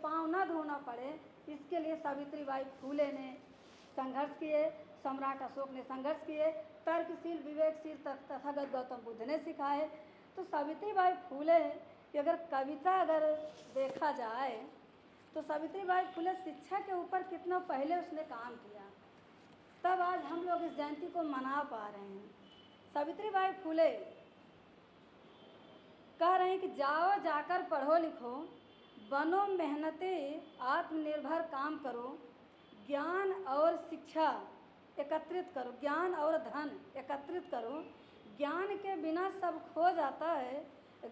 पाँव न धोना पड़े, इसके लिए सावित्रीबाई फूले ने संघर्ष किए, सम्राट अशोक ने संघर्ष किए, तर्कशील विवेकशील तथागत गौतम बुद्ध ने सिखाए। तो सावित्रीबाई फूले की अगर कविता अगर देखा जाए तो सावित्रीबाई फूले शिक्षा के ऊपर कितना पहले उसने काम किया, तब आज हम लोग इस जयंती को मना पा रहे हैं। सावित्रीबाई फूले कह रहे हैं कि जाओ जाकर पढ़ो लिखो, बनो मेहनती आत्मनिर्भर काम करो, ज्ञान और शिक्षा एकत्रित करो, ज्ञान और धन एकत्रित करो, ज्ञान के बिना सब खो जाता है,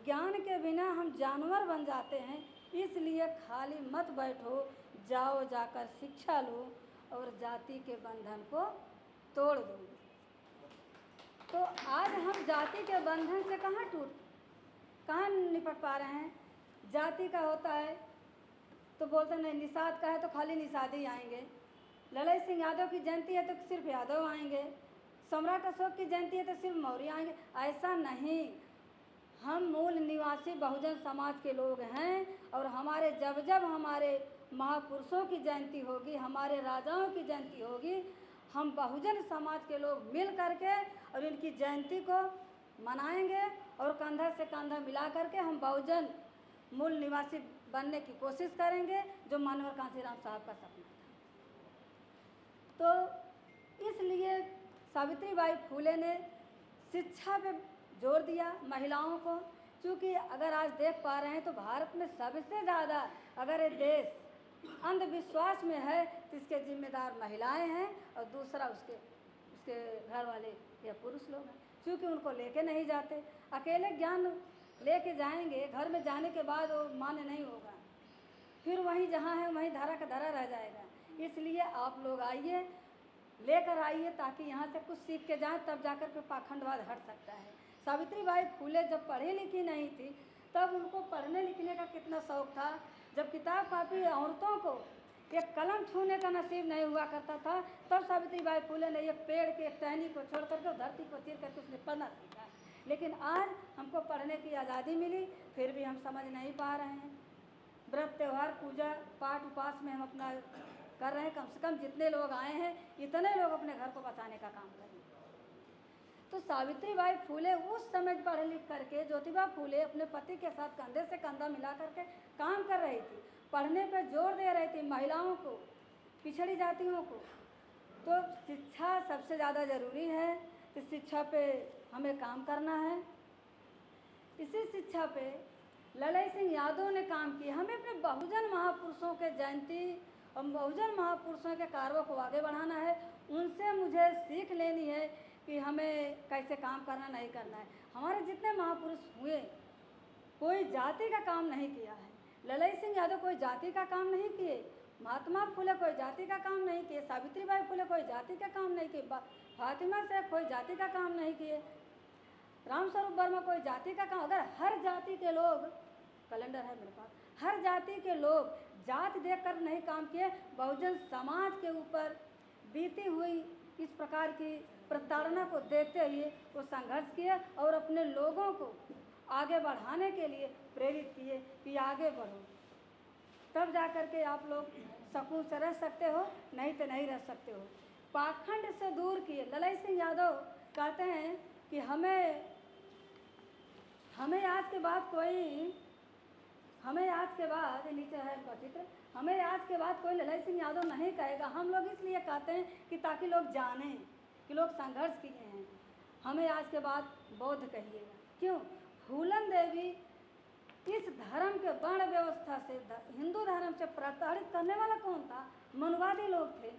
ज्ञान के बिना हम जानवर बन जाते हैं, इसलिए खाली मत बैठो, जाओ जाकर शिक्षा लो और जाति के बंधन को तोड़ दो। तो आज हम जाति के बंधन से कहाँ निपट पा रहे हैं। जाति का होता है तो बोलते नहीं, निषाद का है तो खाली निषाद ही आएंगे, लड़ई सिंह यादव की जयंती है तो सिर्फ यादव आएंगे, सम्राट अशोक की जयंती है तो सिर्फ मौर्य आएंगे। ऐसा नहीं, हम मूल निवासी बहुजन समाज के लोग हैं और हमारे जब जब हमारे महापुरुषों की जयंती होगी, हमारे राजाओं की जयंती होगी, हम बहुजन समाज के लोग मिल करके और इनकी जयंती को मनाएंगे और कंधा से कंधा मिला करके हम बहुजन मूल निवासी बनने की कोशिश करेंगे, जो मानवर कांशीराम साहब का सपना था। तो इसलिए सावित्रीबाई फूले ने शिक्षा पे जोर दिया, महिलाओं को, क्योंकि अगर आज देख पा रहे हैं तो भारत में सबसे ज़्यादा अगर ये देश अंधविश्वास में है तो इसके जिम्मेदार महिलाएं हैं और दूसरा उसके घर वाले या पुरुष लोग हैं, क्योंकि उनको लेके नहीं जाते। अकेले ज्ञान लेके जाएंगे, घर में जाने के बाद वो मान्य नहीं होगा, फिर वहीं जहाँ है वहीं धरा का धरा रह जाएगा। इसलिए आप लोग आइए, लेकर आइए, ताकि यहाँ से कुछ सीख के जाएं, तब जाकर के पाखंडवाद हट सकता है। सावित्रीबाई फूले जब पढ़ी लिखी नहीं थी तब उनको पढ़ने लिखने का कितना शौक़ था। जब किताब कापी औरतों को एक कलम छूने का नसीब नहीं हुआ करता था, तब सावित्रीबाई फूले ने एक पेड़ के एक टहनी को छोड़ करके धरती को चीर करके उसने पढ़ना सीखा। लेकिन आज हमको पढ़ने की आज़ादी मिली, फिर भी हम समझ नहीं पा रहे हैं। व्रत त्यौहार पूजा पाठ उपास में हम अपना कर रहे हैं, कम से कम जितने लोग आए हैं इतने लोग अपने घर को बचाने का काम करें। तो सावित्रीबाई फूले उस समय पढ़ लिख करके, ज्योतिबा फूले अपने पति के साथ कंधे से कंधा मिला करके काम कर रही थी, पढ़ने पर जोर दे रही थी, महिलाओं को, पिछड़ी जातियों को। तो शिक्षा सबसे ज़्यादा ज़रूरी है, तो शिक्षा पे हमें काम करना है। इसी शिक्षा पे लड़ई सिंह यादव ने काम किया। हमें अपने बहुजन महापुरुषों के जयंती और बहुजन महापुरुषों के कार्यों को आगे बढ़ाना है, उनसे मुझे सीख लेनी है कि हमें कैसे काम करना नहीं करना है। हमारे जितने महापुरुष हुए, कोई जाति का काम नहीं किया है। लड़ई सिंह यादव कोई जाति का काम नहीं किए, महात्मा फूले कोई जाति का काम नहीं किए, सावित्रीबाई फूले कोई जाति का काम नहीं किए, फातिमा शेख कोई जाति का काम नहीं किए, रामस्वरूप वर्मा कोई जाति का काम। अगर हर जाति के लोग, कैलेंडर है मेरे पास, हर जाति के लोग जाति देखकर नहीं काम किए, बहुजन समाज के ऊपर बीती हुई इस प्रकार की प्रताड़ना को देखते हुए वो संघर्ष किए और अपने लोगों को आगे बढ़ाने के लिए प्रेरित किए कि आगे बढ़ो, तब जा कर के आप लोग सुकून से रह सकते हो, नहीं तो नहीं रह सकते हो। पाखंड से दूर किए। लड़ई सिंह यादव कहते हैं कि हमें आज के बाद नीचे है उनका चित्र, हमें आज के बाद कोई लड़ई सिंह यादव नहीं कहेगा। हम लोग इसलिए कहते हैं कि ताकि लोग जानें कि लोग संघर्ष किए हैं। हमें आज के बाद बौद्ध कहिएगा। क्यों? फूलन देवी इस धर्म के वर्ण व्यवस्था से, हिंदू धर्म से प्रताड़ित करने वाला कौन था? मनुवादी लोग थे।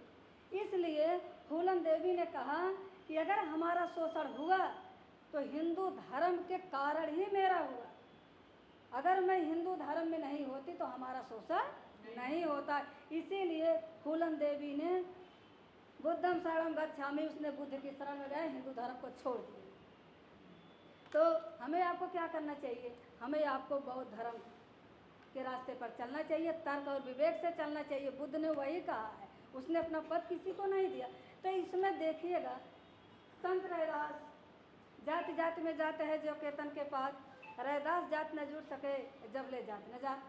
इसलिए फूलन देवी ने कहा कि अगर हमारा शोषण हुआ तो हिंदू धर्म के कारण ही मेरा हुआ। अगर मैं हिंदू धर्म में नहीं होती तो हमारा शोषण नहीं होता। इसीलिए फूलन देवी ने बुद्धम शरणम गच्छामि, उसने बुद्ध की शरण में गए, हिंदू धर्म को छोड़ दिया। तो हमें आपको क्या करना चाहिए? हमें आपको बौद्ध धर्म के रास्ते पर चलना चाहिए, तर्क और विवेक से चलना चाहिए। बुद्ध ने वही कहा है, उसने अपना पद किसी को नहीं दिया। तो इसमें देखिएगा, संत रैदास जाति जाति में जाते हैं जो केतन के पास, रैदास जात न जुड़ सके जब ले जात न जात।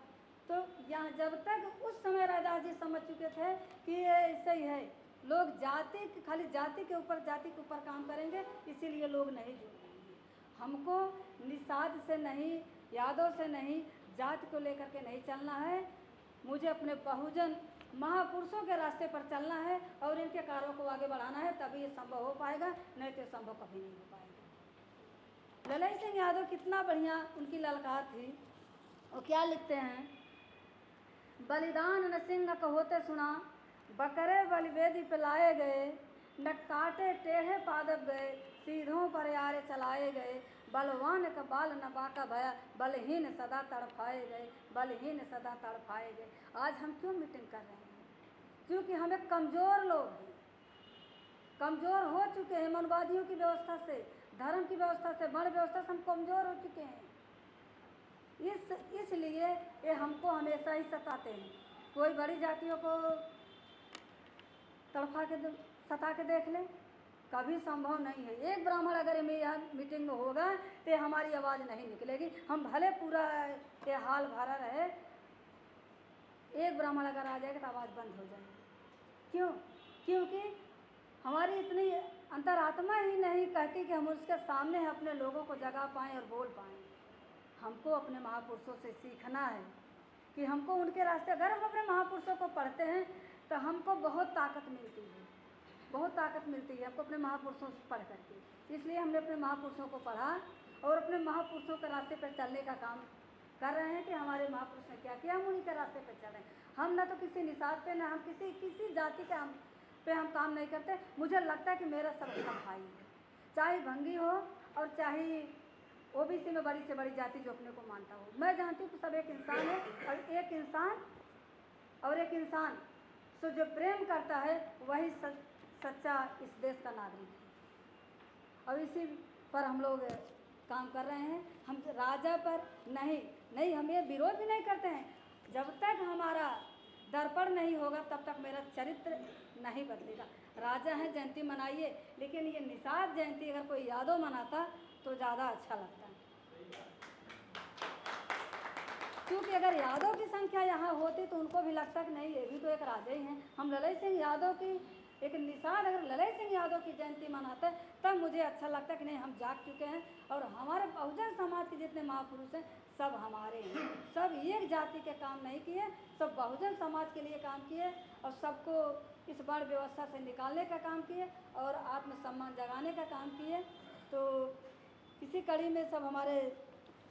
तो यहाँ जब तक उस समय रैदास जी समझ चुके थे कि ये ऐसा ही है, लोग खाली जाति के ऊपर काम करेंगे, इसीलिए लोग नहीं जुड़ रहे हैं। हमको निषाद से नहीं, यादव से नहीं, जाति को लेकर के नहीं चलना है। मुझे अपने बहुजन महापुरुषों के रास्ते पर चलना है और इनके कार्यों को आगे बढ़ाना है, तभी ये संभव हो पाएगा, नहीं तो संभव कभी नहीं हो पाएगा। ललई सिंह यादव कितना बढ़िया उनकी ललकार थी। वो क्या लिखते हैं, बलिदान न सिंह कहोते सुना, बकरे बलिवेदी पे लाए गए, न काटे टेढ़े पादप गए, सीधों पर यारे चलाए गए, बलवान का बाल न बाका भया, बलहीन सदा तड़फाए गए, बलहीन सदा तड़फाए गए। आज हम क्यों मीटिंग कर रहे हैं? क्योंकि हमें कमज़ोर लोग हैं, कमज़ोर हो चुके हैं मनवादियों की व्यवस्था से, धर्म की व्यवस्था से, वर्ण व्यवस्था से हम कमज़ोर हो चुके हैं। इसलिए ये हमको हमेशा ही सताते हैं। कोई बड़ी जातियों को सता के देख ले, कभी संभव नहीं है। एक ब्राह्मण अगर में यहाँ मीटिंग में होगा तो हमारी आवाज़ नहीं निकलेगी, हम भले पूरा ये हाल भरा रहे, एक ब्राह्मण अगर आ जाएगा तो आवाज़ बंद हो जाएगी। क्यों? क्योंकि हमारी इतनी अंतरात्मा ही नहीं कहती कि हम उसके सामने अपने लोगों को जगा पाएँ और बोल पाएँ। हमको अपने महापुरुषों से सीखना है कि हमको उनके रास्ते, अगर हम अपने महापुरुषों को पढ़ते हैं तो हमको बहुत ताकत मिलती है, बहुत ताकत मिलती है हमको अपने महापुरुषों से पढ़ करके। इसलिए हमने अपने महापुरुषों को पढ़ा और अपने महापुरुषों के रास्ते पर चलने का काम कर रहे हैं कि हमारे महापुरुष ने क्या किया, हम उन्हीं के रास्ते पर चल रहे हैं। हम ना तो किसी निषाद पे, ना हम किसी जाति के हम काम नहीं करते। मुझे लगता है कि मेरा सब अपना भाई है, चाहे भंगी हो और चाहे ओबीसी में बड़ी से बड़ी जाति जो अपने को मानता हो। मैं जानती हूँ कि सब एक इंसान है और एक इंसान से जो प्रेम करता है वही सच्चा इस देश का नागरिक है। और इसी पर हम लोग काम कर रहे हैं। हम राजा पर नहीं हम ये विरोध भी नहीं करते हैं। जब तक हमारा दर्पण नहीं होगा तब तक मेरा चरित्र नहीं बदलेगा। राजा है, जयंती मनाइए, लेकिन ये निषाद जयंती अगर कोई यादव मनाता तो ज़्यादा अच्छा लगता है। क्योंकि अगर यादव की संख्या यहाँ होती तो उनको भी लगता कि नहीं, ये भी तो एक राजा ही हैं। हम ललई सिंह यादव की एक निषाद, अगर ललई सिंह यादव की जयंती मनाते तब मुझे अच्छा लगता कि नहीं, हम जाग चुके हैं और हमारे बहुजन समाज के जितने महापुरुष हैं सब हमारे हैं। सब एक जाति के काम नहीं किए, सब बहुजन समाज के लिए काम किए और सबको इस वर्ण व्यवस्था से निकालने का काम किए और आत्मसम्मान जगाने का काम किए। तो इसी कड़ी में सब हमारे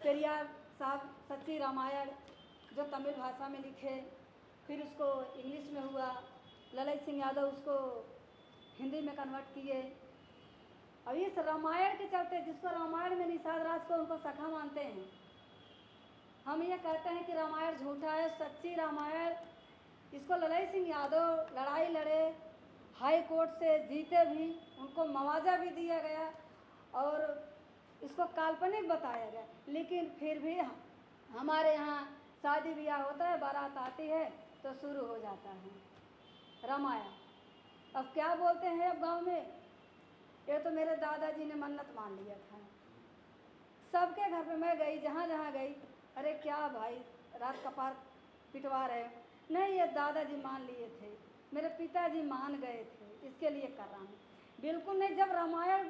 पेरियार साहब सच्ची रामायण जो तमिल भाषा में लिखे, फिर उसको इंग्लिश में हुआ, ललई सिंह यादव उसको हिंदी में कन्वर्ट किए। और इस रामायण के चलते, जिसको रामायण में निषाद राज को उनको सखा मानते हैं, हम ये कहते हैं कि रामायण झूठा है। सच्ची रामायण, इसको ललई सिंह यादव लड़ाई लड़े, हाई कोर्ट से जीते भी, उनको मुआवजा भी दिया गया और इसको काल्पनिक बताया गया। लेकिन फिर भी हमारे यहाँ शादी ब्याह होता है, बारात आती है तो शुरू हो जाता है रामायण। अब क्या बोलते हैं अब गांव में, ये तो मेरे दादाजी ने मन्नत मान लिया था। सबके घर पे मैं गई, जहाँ जहाँ गई, अरे क्या भाई रात कपार पिटवा रहे? नहीं, ये दादाजी मान लिए थे, मेरे पिताजी मान गए थे, इसके लिए कर रहा हूँ। बिल्कुल नहीं। जब रामायण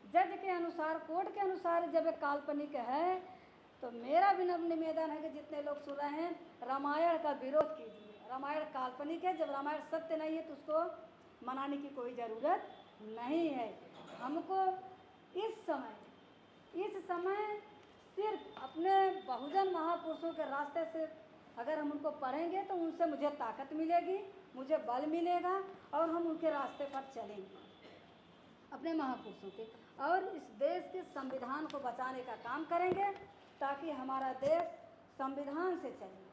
जज के अनुसार, कोर्ट के अनुसार जब एक काल्पनिक है तो मेरा भी निवेदन है कि जितने लोग सुन रहे हैं, रामायण का विरोध कीजिए। रामायण काल्पनिक है, जब रामायण सत्य नहीं है तो उसको मनाने की कोई ज़रूरत नहीं है। हमको इस समय सिर्फ अपने बहुजन महापुरुषों के रास्ते से अगर हम उनको पढ़ेंगे तो उनसे मुझे ताकत मिलेगी, मुझे बल मिलेगा और हम उनके रास्ते पर चलेंगे अपने महापुरुषों के, और इस देश के संविधान को बचाने का काम करेंगे ताकि हमारा देश संविधान से चले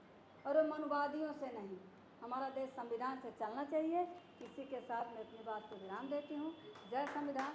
और मनुवादियों से नहीं। हमारा देश संविधान से चलना चाहिए। इसी के साथ मैं अपनी बात को विराम देती हूँ। जय संविधान।